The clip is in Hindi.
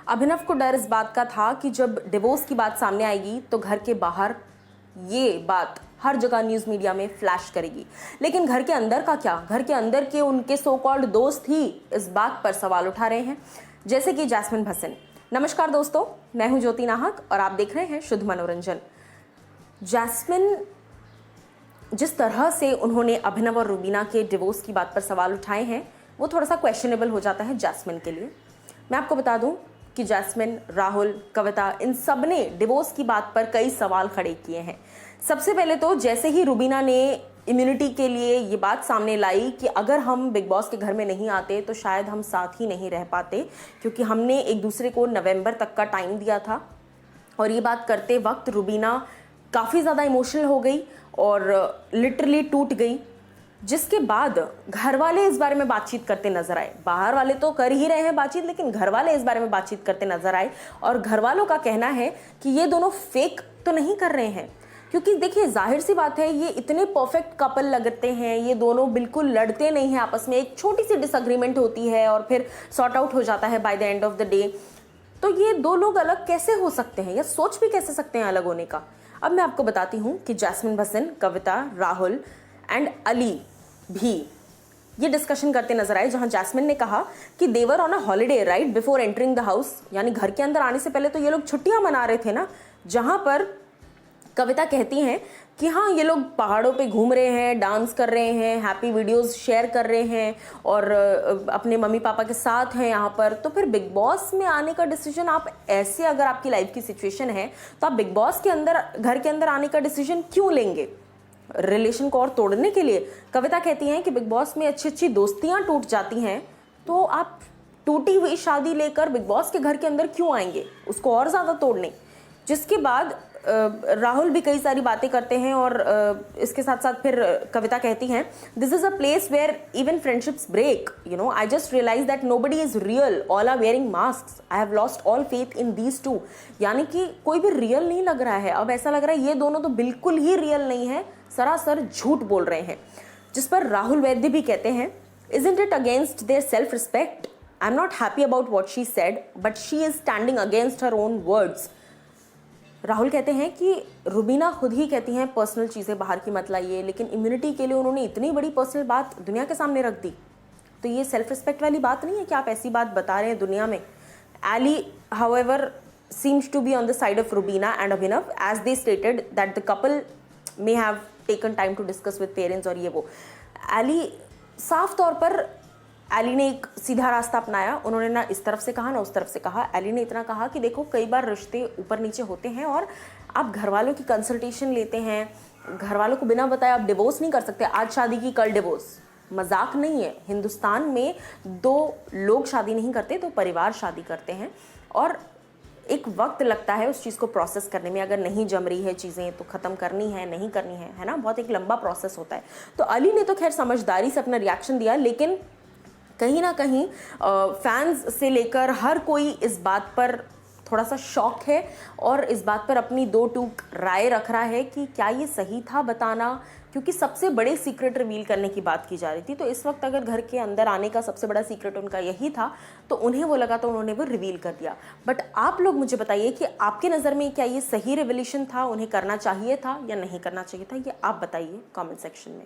अभिनव को डर इस बात का था कि जब डिवोर्स की बात सामने आएगी तो घर के बाहर ये बात हर जगह न्यूज़ मीडिया में फ्लैश करेगी। लेकिन घर के अंदर का क्या? घर के अंदर के उनके सो कॉल्ड दोस्त ही इस बात पर सवाल उठा रहे हैं, जैसे कि जैस्मिन भसन। नमस्कार दोस्तों, मैं हूं ज्योति नाहक और आप देख रहे हैं शुद्ध मनोरंजन। जैस्मिन जिस तरह से उन्होंने अभिनव और रुबीना के डिवोर्स की बात पर सवाल उठाए हैं, वो थोड़ा सा क्वेश्चनेबल हो जाता है जैस्मिन के लिए। मैं आपको बता दूं कि जैस्मिन, राहुल, कविता, इन सब ने डिवोर्स की बात पर कई सवाल खड़े किए हैं। सबसे पहले तो जैसे ही रुबीना ने इम्यूनिटी के लिए ये बात सामने लाई कि अगर हम बिग बॉस के घर में नहीं आते तो शायद हम साथ ही नहीं रह पाते, क्योंकि हमने एक दूसरे को नवंबर तक का टाइम दिया था। और ये बात करते वक्त रुबीना काफ़ी ज़्यादा इमोशनल हो गई और लिटरली टूट गई, जिसके बाद घर वाले इस बारे में बातचीत करते नजर आए। बाहर वाले तो कर ही रहे हैं बातचीत, लेकिन घर वाले इस बारे में बातचीत करते नजर आए। और घर वालों का कहना है कि ये दोनों फेक तो नहीं कर रहे हैं, क्योंकि देखिए जाहिर सी बात है, ये इतने परफेक्ट कपल लगते हैं, ये दोनों बिल्कुल लड़ते नहीं हैं आपस में। एक छोटी सी डिसएग्रीमेंट होती है और फिर सॉर्ट आउट हो जाता है by the end of the day. तो ये दो लोग अलग कैसे हो सकते हैं या सोच भी कैसे सकते हैं अलग होने का? अब मैं आपको बताती हूँ कि जैस्मिन भसन, कविता, राहुल एंड अली भी ये डिस्कशन करते नजर आए, जहां जैस्मिन ने कहा कि they were on a holiday right before entering the house, यानी घर के अंदर आने से पहले तो ये लोग छुट्टियां मना रहे थे ना। जहां पर कविता कहती हैं कि हाँ, ये लोग पहाड़ों पे घूम रहे हैं, डांस कर रहे हैं, हैप्पी वीडियोस शेयर कर रहे हैं और अपने मम्मी पापा के साथ हैं यहाँ पर। तो फिर बिग बॉस में आने का डिसीजन आप ऐसे, अगर आपकी लाइफ की सिचुएशन है तो आप बिग बॉस के अंदर, घर के अंदर आने का डिसीजन क्यों लेंगे? रिलेशन को और तोड़ने के लिए? कविता कहती हैं कि बिग बॉस में अच्छी अच्छी दोस्तियां टूट जाती हैं, तो आप टूटी हुई शादी लेकर बिग बॉस के घर के अंदर क्यों आएंगे, उसको और ज़्यादा तोड़ने? जिसके बाद राहुल भी कई सारी बातें करते हैं और इसके साथ साथ फिर कविता कहती हैं, this is a place where even friendships break, you know, I just realize that nobody is real, all are wearing mask, I have lost all faith in these two. यानी कि कोई भी रियल नहीं लग रहा है। अब ऐसा लग रहा है ये दोनों तो बिल्कुल ही रियल नहीं है, सरासर झूठ बोल रहे हैं। जिस पर राहुल वैद्य भी कहते हैं, isn't it against their self respect? I'm not happy about what she said, but she is standing against her own words. Rahul कहते हैं कि रुबीना खुद ही कहती हैं पर्सनल चीज़ें बाहर की मत लाइए, लेकिन इम्यूनिटी के लिए उन्होंने इतनी बड़ी पर्सनल बात दुनिया के सामने रख दी। तो ये सेल्फ रिस्पेक्ट वाली बात नहीं है कि आप ऐसी बात बता रहे हैं दुनिया में। Ellie however seems to be on the side of Rubina and Abhinav, as they stated that the couple may have taken time to discuss with parents और ये वो। एली साफ तौर पर, एली ने एक सीधा रास्ता अपनाया। उन्होंने ना इस तरफ से कहा ना उस तरफ से कहा। एली ने इतना कहा कि देखो, कई बार रिश्ते ऊपर नीचे होते हैं और आप घर वालों की कंसल्टेशन लेते हैं। घर वालों को बिना बताए आप डिवोर्स नहीं कर सकते। आज शादी की कल डिवोर्स मजाक नहीं है। हिंदुस्तान में दो लोग शादी नहीं करते, तो परिवार शादी करते हैं और एक वक्त लगता है उस चीज़ को प्रोसेस करने में। अगर नहीं जम रही है चीज़ें तो ख़त्म करनी है, नहीं करनी है ना, बहुत एक लंबा प्रोसेस होता है। तो अली ने तो खैर समझदारी से अपना रिएक्शन दिया, लेकिन कहीं ना कहीं फैंस से लेकर हर कोई इस बात पर थोड़ा सा शॉक है और इस बात पर अपनी दो टूक राय रख रहा है कि क्या ये सही था बताना, क्योंकि सबसे बड़े सीक्रेट रिवील करने की बात की जा रही थी। तो इस वक्त अगर घर के अंदर आने का सबसे बड़ा सीक्रेट उनका यही था, तो उन्हें वो लगा तो उन्होंने वो रिवील कर दिया। बट आप लोग मुझे बताइए कि आपके नज़र में क्या ये सही रिवोल्यूशन था, उन्हें करना चाहिए था या नहीं करना चाहिए था? ये आप बताइए कमेंट सेक्शन में।